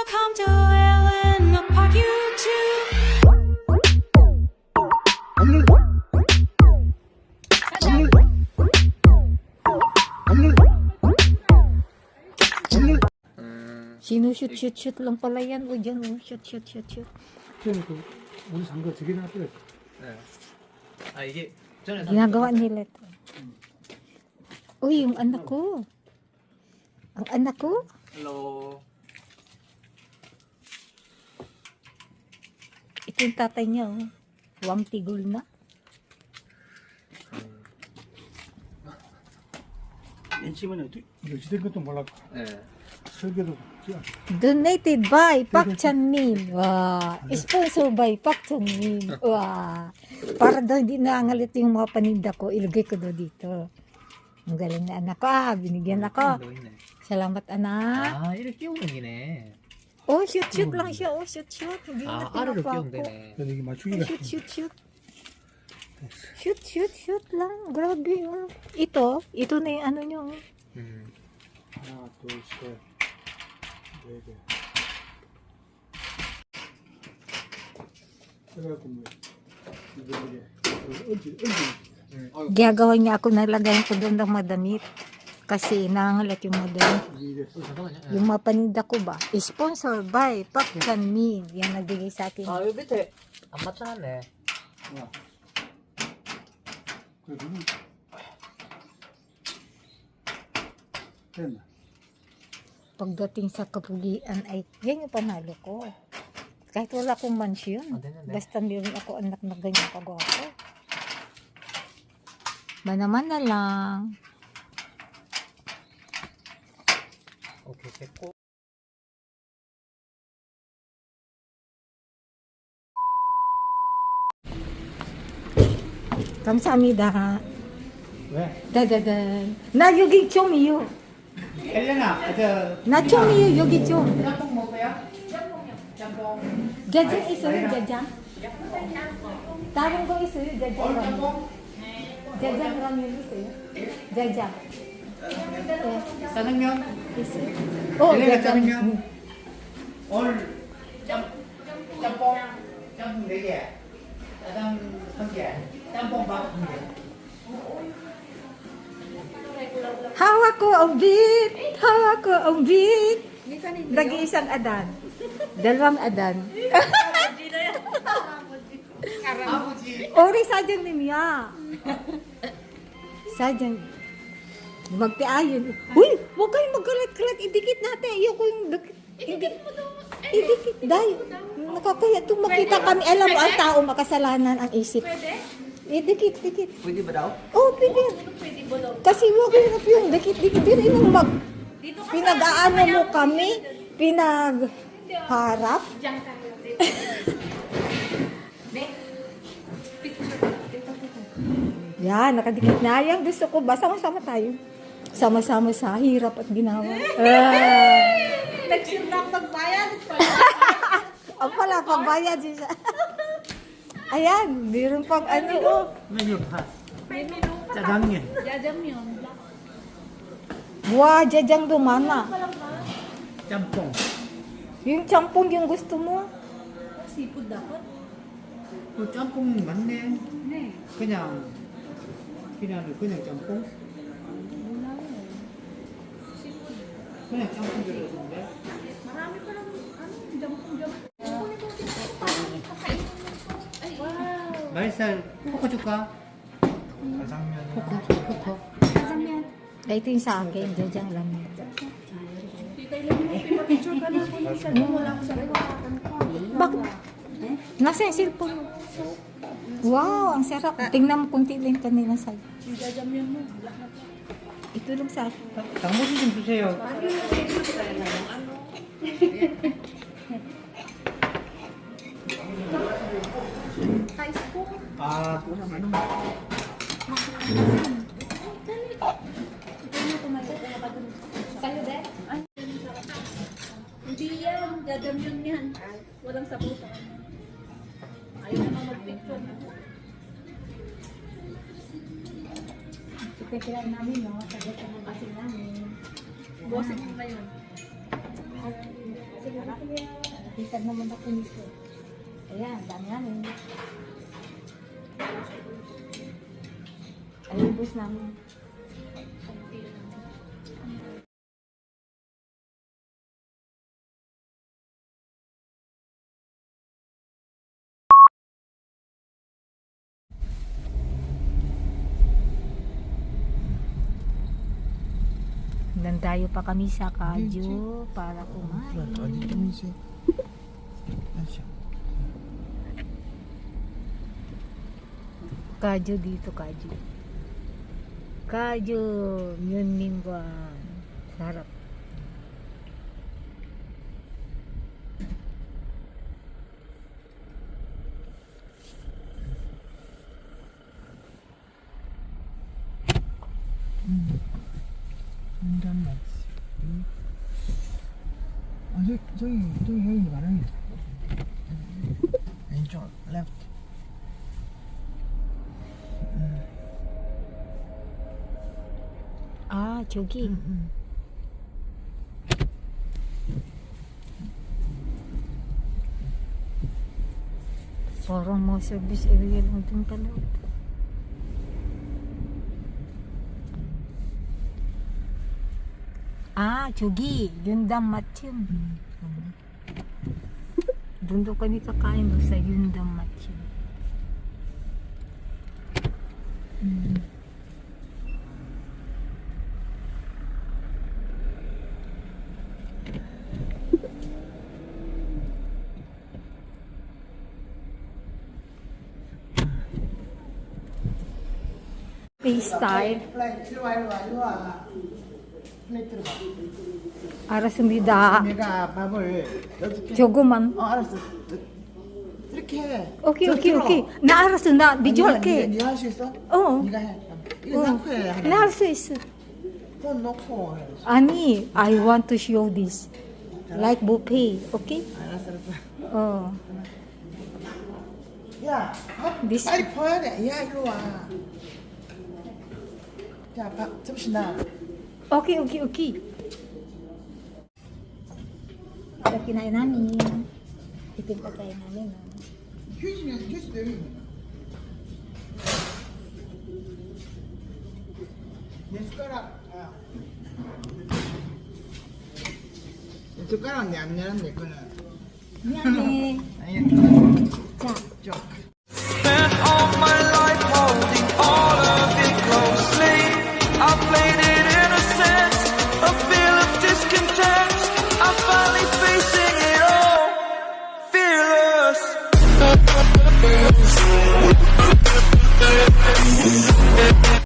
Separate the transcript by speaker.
Speaker 1: Welcome to Ellen Park YouTube.
Speaker 2: Sinushoot-shoot-shoot lang pala yan. O dyan, o. Shoot-shoot-shoot-shoot.
Speaker 3: 저는 그 우리 산거 저기 놔둬요.
Speaker 4: 네. 아 이게 전에
Speaker 2: Ginagawa nila ito. Uy, yung anak ko. Ang anak ko.
Speaker 4: Hello.
Speaker 2: Ito yung tatay niya, oh. Huwag tigol na.
Speaker 3: 엔치면 어찌된 것도 몰랐고
Speaker 4: 네.
Speaker 3: 설계도
Speaker 2: Donated by Pak Chanmin. Wow. Sponsor by Pak Chanmin. Wow. Para daw hindi nangalit yung mga paninda ko, ilagay ko daw dito. Ang galing na anak ko. Binigyan ako.
Speaker 4: 너 있네.
Speaker 2: Salamat, anak.
Speaker 4: 아 이렇게 끼우는 기네.
Speaker 2: Oh, shoot-shoot lang siya. Oh, shoot-shoot. Hindi
Speaker 4: 아
Speaker 2: na
Speaker 4: 아래로
Speaker 2: pinapa
Speaker 4: 끼우면
Speaker 2: ako.
Speaker 4: 되네.
Speaker 3: 여기 맞추기가
Speaker 2: Shoot. Shoot lang. Grabe yun. Ito na yung ano nyo.
Speaker 4: 음.
Speaker 3: 하나 둘셋네개 그래갖고 뭐 이게 얹지
Speaker 2: Gagawa niya ako, nalagay ko doon ng madamit. Kasi nangangalat yung madamit.
Speaker 3: 이게
Speaker 4: 잠깐만요.
Speaker 2: Yung mga paninda ko ba? Sponsor by Pak Chanmin. Yan nagbigay sa akin.
Speaker 4: 아 여기 밑에 안 맞춰놨네.
Speaker 3: 그래 누구 됐나
Speaker 2: Pagdating sa kapugian ay, yan yung panalo ko. Kahit wala akong mansyon. Basta meron ako anak na ganyan kagwapo. Manaman na lang.
Speaker 4: 오케이 됐고.
Speaker 2: 감사합니다.
Speaker 3: 왜?
Speaker 2: 다다단. 나 여기 좀이요.
Speaker 3: 헬레나 저
Speaker 2: 나 좀이요. 여기 좀.
Speaker 3: 짬뽕 먹어요? 짬뽕
Speaker 2: 자장 있어요? 자장? 다른 거 있어요? 자장 라면. 자장 라면 있어요? 자장. 네,
Speaker 3: 짜장면
Speaker 2: 있어요.
Speaker 3: 헬레나
Speaker 2: 자장.
Speaker 3: 짜장면 오늘 짬뽕 4개 짜장 1개 짬뽕밥 1개
Speaker 2: Hawak ko ang beat! Hawak ko ang beat! Nag-iisang adan. Dalawang adan.
Speaker 3: 아버지
Speaker 2: Ori 사장님이야. 사장. Magtiayon. Uy! Huwag kayong magkalat-kalat. Idikit natin. Ayoko yung... Idikit. Dahil. Nakakaya itong makita kami. Alam mo, ang tao makasalanan ang isip. Idikit.
Speaker 4: pwede ba daw?
Speaker 2: Oh, pwede. Kasi wag yung dikit-dikit. Pero yung pinag-aano mo kami, pinagharap. Yan, nakadikit na. Yan, gusto ko ba? Sama-sama tayo. Sama-sama sa hirap at ginawa.
Speaker 5: Nagsirdang magbayad.
Speaker 2: Ang pala, pagbayad siya. Ayan, meron pang ano. Oh.
Speaker 3: 메뉴 파
Speaker 5: May menu pa.
Speaker 3: 짜장면
Speaker 5: Jajamyeon.
Speaker 2: Wow, jajang dumana.
Speaker 3: 짬뽕
Speaker 2: Yung champong yung gusto mo.
Speaker 5: Seafood dapat.
Speaker 3: 짬뽕 맞네
Speaker 5: Ne.
Speaker 3: 그냥 짬뽕
Speaker 5: Wala mo. Seafood.
Speaker 3: 그냥 짬뽕 들었는데
Speaker 5: Marami pa lang jampong. Wow.
Speaker 3: 말살 포커 줄까?
Speaker 4: 짜장면.
Speaker 3: 포커
Speaker 2: Ito yung sa akin, jajang lang.
Speaker 5: Titay lang mo. Picture ka na kung isa. Wala ko sa iwakan ko.
Speaker 2: Bakit? Nasa yung cellphone mo. Wow, ang sarap. Tingnan mo kunti lang kanina sa'yo.
Speaker 5: Yung jajamyeon mo.
Speaker 2: Ito lang sa akin.
Speaker 3: 당모지 좀 주세요
Speaker 5: Ice po.
Speaker 3: 아 또 나만
Speaker 5: Ito mo kumain. Sa'yo din? Hindi yan. Jajamyeon yan. Walang sabaw sa kanya. Ayaw naman mag-picture.
Speaker 2: Ipekirain namin, no? Sagot ka ng asin namin.
Speaker 5: Bossing mo na yun.
Speaker 2: Sige, Nakita naman ako nito. Ayan, dami namin. Ay, ubos namin. Nandayo pa kami sa Kaju para kumain. Kaju dito, Kaju. Kaju, Myunmingwan. Sarap.
Speaker 3: 인간 맛. 저기 여기 많아요. 왼쪽, left.
Speaker 2: 아, 저기. Parang mga service area lang din pala. 아, 저기 윤담 맛집. Doon daw kami kakain doon sa Yundam 맛집. Freestyle.
Speaker 3: 이리 와. 플레이트 들어봐.
Speaker 2: 알았습니다.
Speaker 3: 내가 밥을 넣어줄게.
Speaker 2: 조금만.
Speaker 3: 알았어. 이렇게 해.
Speaker 2: 오케이,
Speaker 3: 저
Speaker 2: 오케이,
Speaker 3: 들어.
Speaker 2: 오케이. 나 알았어. 나 비주얼게.
Speaker 3: 네가 할 수 있어?
Speaker 2: 어.
Speaker 3: 네가 해. 이거 넣고 해.
Speaker 2: 나 할 수 있어.
Speaker 3: 돈 넣고 해.
Speaker 2: 아니, I want to show this. Like buffet, okay?
Speaker 3: 알았어.
Speaker 2: 어.
Speaker 3: 야, 밥
Speaker 2: This-
Speaker 3: 빨리 퍼야 돼. 야, 이리 와. 자, 밥 접시 나.
Speaker 2: Okay, okay, okay. Ito kinain namin. Ito yung pagkain namin.
Speaker 3: 휴지도 여기 있네. 내 숟가락. 내 숟가락 안 열었네, 그거는.
Speaker 2: 미안해.
Speaker 3: 아니,
Speaker 2: 자,
Speaker 3: 쪽.